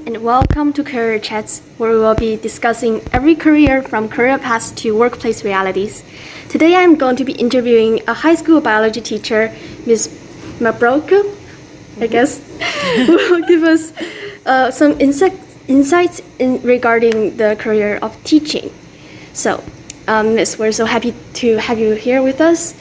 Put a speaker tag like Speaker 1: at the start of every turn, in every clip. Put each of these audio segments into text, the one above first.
Speaker 1: and welcome to Career Chats, where we will be discussing every career from career paths to workplace realities. Today I'm going to be interviewing a high school biology teacher, Ms. Mabroku, I guess, who will give us some insights regarding the career of teaching. So, Miss, we're so happy to have you here with us.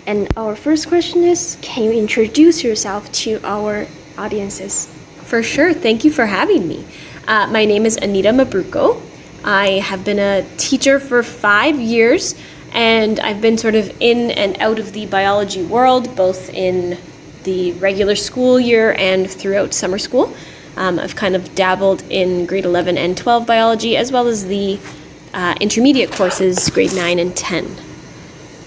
Speaker 1: And our first question is, can you introduce yourself to our audiences?
Speaker 2: For sure. Thank you for having me. My name is Anita Mabruko. I have been a teacher for 5 years, and I've been sort of in and out of the biology world, both in the regular school year and throughout summer school. I've kind of dabbled in grade 11 and 12 biology, as well as the intermediate courses, grade 9 and 10.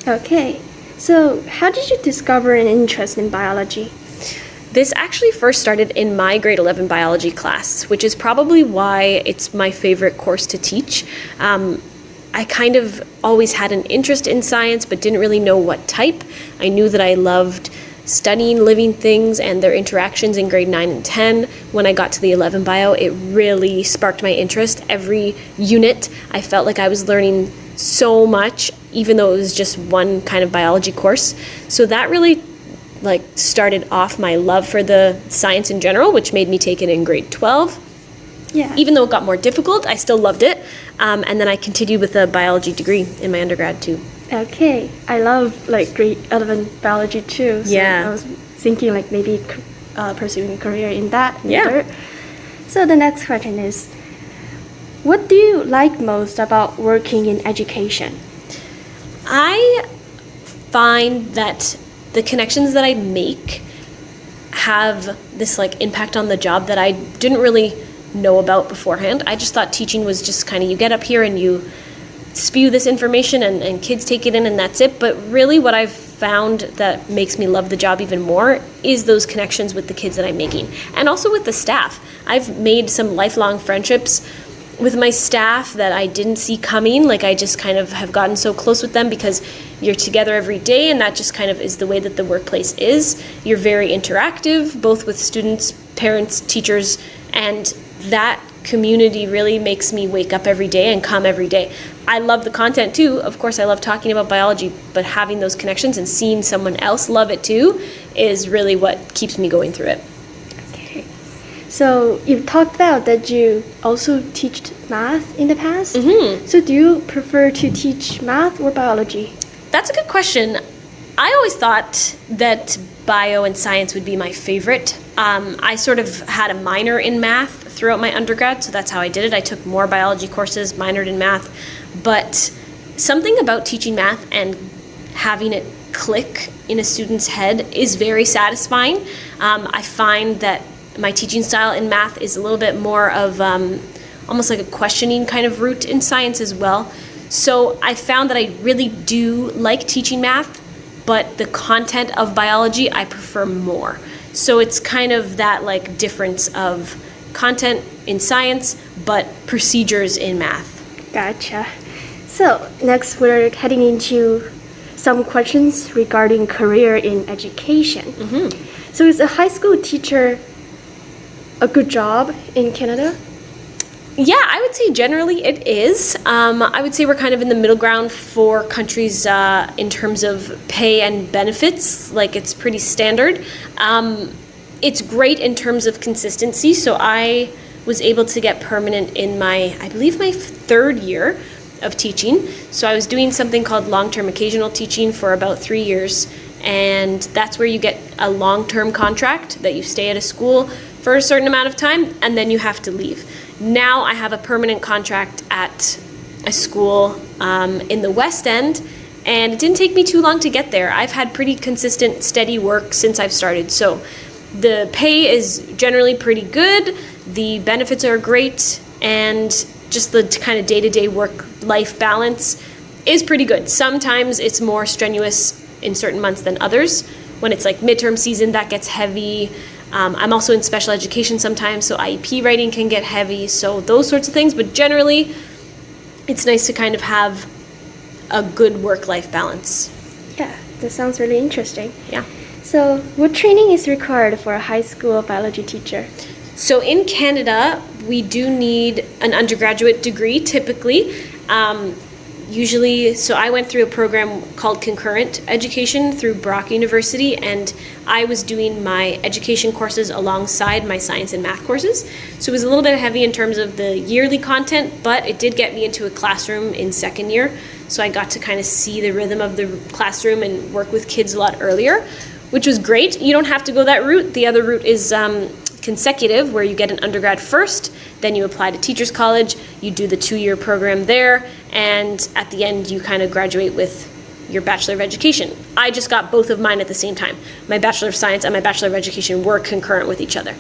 Speaker 1: Okay. So, how did you discover an interest in biology?
Speaker 2: This actually first started in my grade 11 biology class, which is probably why it's my favorite course to teach. I kind of always had an interest in science, but didn't really know what type. I knew that I loved studying living things and their interactions in grade 9 and 10. When I got to the 11 bio, it really sparked my interest. Every unit, I felt like I was learning so much, even though it was just one kind of biology course. So that really started off my love for the science in general, which made me take it in grade 12.
Speaker 1: Yeah.
Speaker 2: Even though it got more difficult, I still loved it. And then I continued with a biology degree in my undergrad too.
Speaker 1: Okay. I love grade 11 biology too. So
Speaker 2: Yeah.
Speaker 1: I was thinking maybe pursuing a career in that.
Speaker 2: Yeah.
Speaker 1: Either. So the next question is, what do you like most about working in education?
Speaker 2: I find that the connections that I make have this impact on the job that I didn't really know about beforehand. I just thought teaching was just kind of, you get up here and you spew this information and kids take it in and that's it. But really what I've found that makes me love the job even more is those connections with the kids that I'm making, and also with the staff. I've made some lifelong friendships with my staff that I didn't see coming. I just kind of have gotten so close with them because you're together every day, and that just kind of is the way that the workplace is. You're very interactive, both with students, parents, teachers, and that community really makes me wake up every day and come every day. I love the content too. Of course, I love talking about biology, but having those connections and seeing someone else love it too is really what keeps me going through it.
Speaker 1: So you've talked about that you also taught math in the past.
Speaker 2: Mm-hmm.
Speaker 1: So do you prefer to teach math or biology?
Speaker 2: That's a good question. I always thought that bio and science would be my favorite. I sort of had a minor in math throughout my undergrad, so that's how I did it. I took more biology courses, minored in math, but something about teaching math and having it click in a student's head is very satisfying. I find that my teaching style in math is a little bit more of almost like a questioning kind of route in science as well. So I found that I really do like teaching math, but the content of biology I prefer more. So it's kind of that difference of content in science, but procedures in math.
Speaker 1: Gotcha. So next we're heading into some questions regarding career in education.
Speaker 2: Mm-hmm.
Speaker 1: So is a high school teacher a good job in Canada?
Speaker 2: Yeah, I would say generally it is. I would say we're kind of in the middle ground for countries in terms of pay and benefits. It's pretty standard. It's great in terms of consistency. So I was able to get permanent in I believe my third year of teaching. So I was doing something called long-term occasional teaching for about 3 years. And that's where you get a long-term contract that you stay at a school for a certain amount of time, and then you have to leave. Now I have a permanent contract at a school in the West End, and it didn't take me too long to get there. I've had pretty consistent, steady work since I've started. So the pay is generally pretty good, the benefits are great, and just the kind of day-to-day work-life balance is pretty good. Sometimes it's more strenuous in certain months than others. When it's midterm season, that gets heavy. I'm also in special education sometimes, so IEP writing can get heavy, so those sorts of things. But generally, it's nice to kind of have a good work-life balance.
Speaker 1: Yeah, that sounds really interesting.
Speaker 2: Yeah.
Speaker 1: So what training is required for a high school biology teacher?
Speaker 2: So in Canada, we do need an undergraduate degree typically. Usually, so I went through a program called concurrent education through Brock University, and I was doing my education courses alongside my science and math courses. So it was a little bit heavy in terms of the yearly content, but it did get me into a classroom in second year. So I got to kind of see the rhythm of the classroom and work with kids a lot earlier, which was great. You don't have to go that route. The other route is consecutive, where you get an undergrad first, then you apply to teachers college, you do the 2-year program there, and at the end you kind of graduate with your Bachelor of Education. I just got both of mine at the same time. My Bachelor of Science and my Bachelor of Education were concurrent with each other.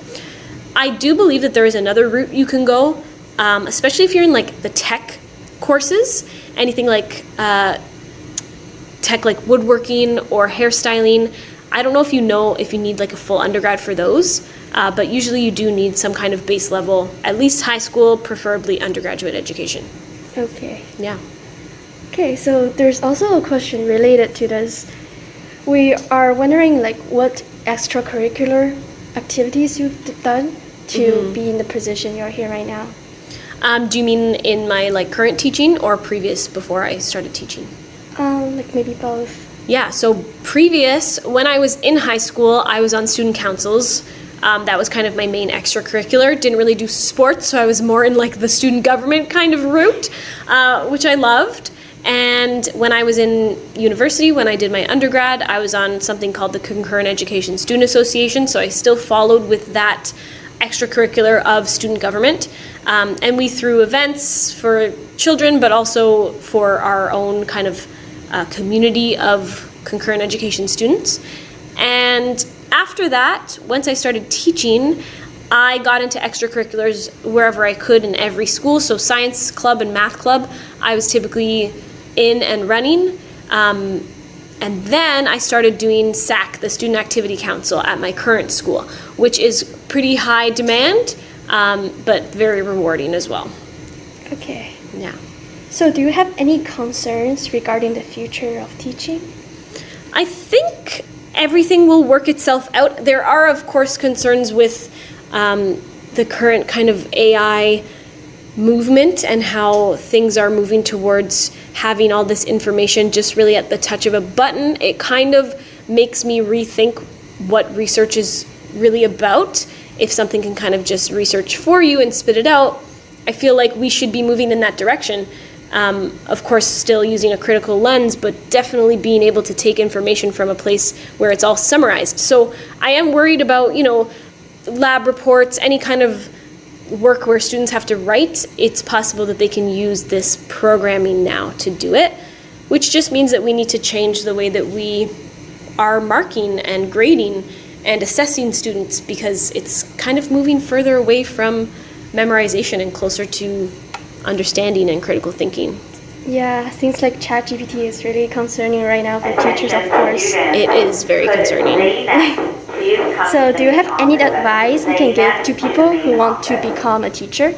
Speaker 2: I do believe that there is another route you can go, especially if you're in like the tech courses, anything like tech like woodworking or hairstyling. I don't know if you need like a full undergrad for those, but usually you do need some kind of base level, at least high school, preferably undergraduate education.
Speaker 1: Okay.
Speaker 2: Yeah.
Speaker 1: Okay, so there's also a question related to this. We are wondering like what extracurricular activities you've done to be in the position you're here right now.
Speaker 2: Do you mean in my like current teaching or previous before I started teaching?
Speaker 1: Like maybe both.
Speaker 2: Yeah, so previous, when I was in high school, I was on student councils. That was kind of my main extracurricular. Didn't really do sports, so I was more in like the student government kind of route, which I loved. And when I was in university, when I did my undergrad, I was on something called the Concurrent Education Student Association, so I still followed with that extracurricular of student government. And we threw events for children, but also for our own kind of community of concurrent education students. And after that, once I started teaching, I got into extracurriculars wherever I could in every school. So science club and math club, I was typically in and running. And then I started doing SAC, the Student Activity Council, at my current school, which is pretty high demand, but very rewarding as well.
Speaker 1: Okay.
Speaker 2: Yeah.
Speaker 1: So do you have any concerns regarding the future of teaching?
Speaker 2: I think everything will work itself out. There are, of course, concerns with the current kind of AI movement and how things are moving towards having all this information just really at the touch of a button. It kind of makes me rethink what research is really about. If something can kind of just research for you and spit it out, I feel like we should be moving in that direction. Of course, still using a critical lens, but definitely being able to take information from a place where it's all summarized. So I am worried about, lab reports, any kind of work where students have to write. It's possible that they can use this programming now to do it, which just means that we need to change the way that we are marking and grading and assessing students, because it's kind of moving further away from memorization and closer to understanding and critical thinking.
Speaker 1: Yeah, things like ChatGPT is really concerning right now for teachers, of course.
Speaker 2: It is very concerning.
Speaker 1: So do you have any advice you can give to people who want to become a teacher?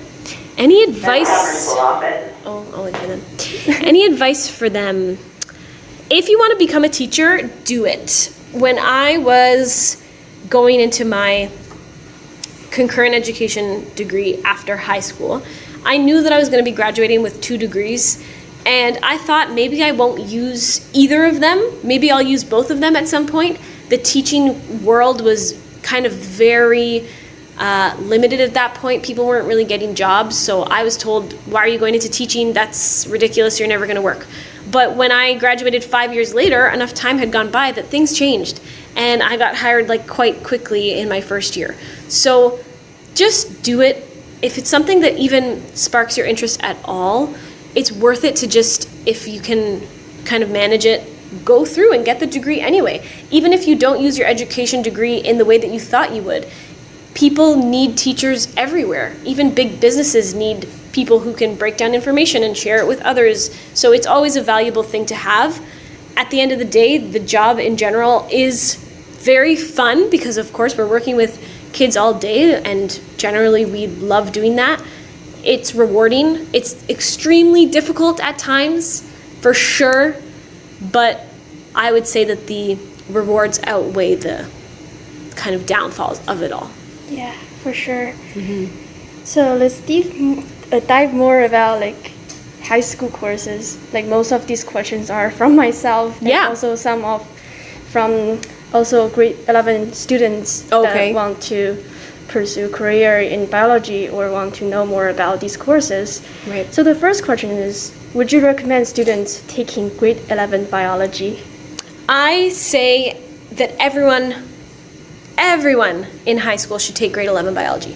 Speaker 2: Any advice? I'll wait for them. Any advice for them? If you want to become a teacher, do it. When I was going into my concurrent education degree after high school, I knew that I was going to be graduating with 2 degrees, and I thought maybe I won't use either of them. Maybe I'll use both of them at some point. The teaching world was kind of very limited at that point. People weren't really getting jobs, so I was told, why are you going into teaching? That's ridiculous, you're never going to work. But when I graduated 5 years later, enough time had gone by that things changed, and I got hired like quite quickly in my first year. So just do it. If it's something that even sparks your interest at all, it's worth it to just, if you can kind of manage it, go through and get the degree anyway. Even if you don't use your education degree in the way that you thought you would. People need teachers everywhere. Even big businesses need people who can break down information and share it with others. So it's always a valuable thing to have. At the end of the day, the job in general is very fun because, of course, we're working with kids all day, and generally we love doing that. It's rewarding. It's extremely difficult at times, for sure, but I would say that the rewards outweigh the kind of downfalls of it all.
Speaker 1: Yeah, for sure. So let's dive more about like high school courses. Like most of these questions are from myself, and
Speaker 2: Yeah.
Speaker 1: also some of from also grade 11 students
Speaker 2: Okay.
Speaker 1: that want to pursue career in biology or want to know more about these courses.
Speaker 2: Right.
Speaker 1: So the first question is, would you recommend students taking grade 11 biology?
Speaker 2: I say that everyone in high school should take grade 11 biology.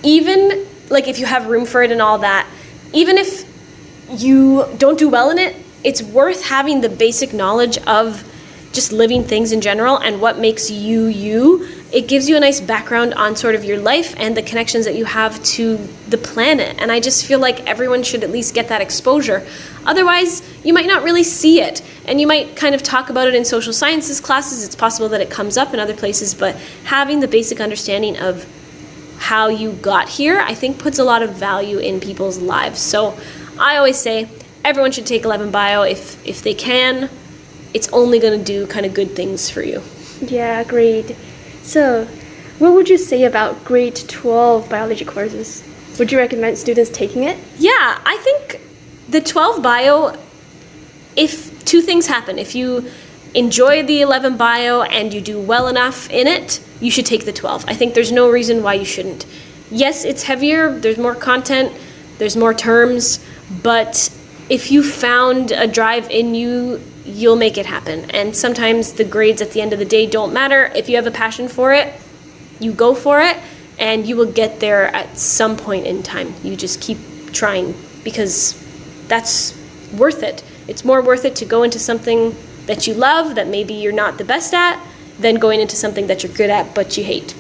Speaker 2: Even like if you have room for it and all that, even if you don't do well in it, it's worth having the basic knowledge of just living things in general and what makes you you. It gives you a nice background on sort of your life and the connections that you have to the planet. And I just feel like everyone should at least get that exposure. Otherwise, you might not really see it. And you might kind of talk about it in social sciences classes. It's possible that it comes up in other places, but having the basic understanding of how you got here, I think puts a lot of value in people's lives. So I always say everyone should take 11 bio if they can. It's only going to do kind of good things for you.
Speaker 1: Yeah, agreed. So, what would you say about grade 12 biology courses? Would you recommend students taking it?
Speaker 2: Yeah, I think the 12 bio, if two things happen, if you enjoy the 11 bio and you do well enough in it, you should take the 12. I think there's no reason why you shouldn't. Yes, it's heavier, there's more content, there's more terms, but if you found a drive in you, you'll make it happen. And sometimes the grades at the end of the day don't matter. If you have a passion for it, you go for it, and you will get there at some point in time. You just keep trying, because that's worth it. It's more worth it to go into something that you love, that maybe you're not the best at, than going into something that you're good at but you hate.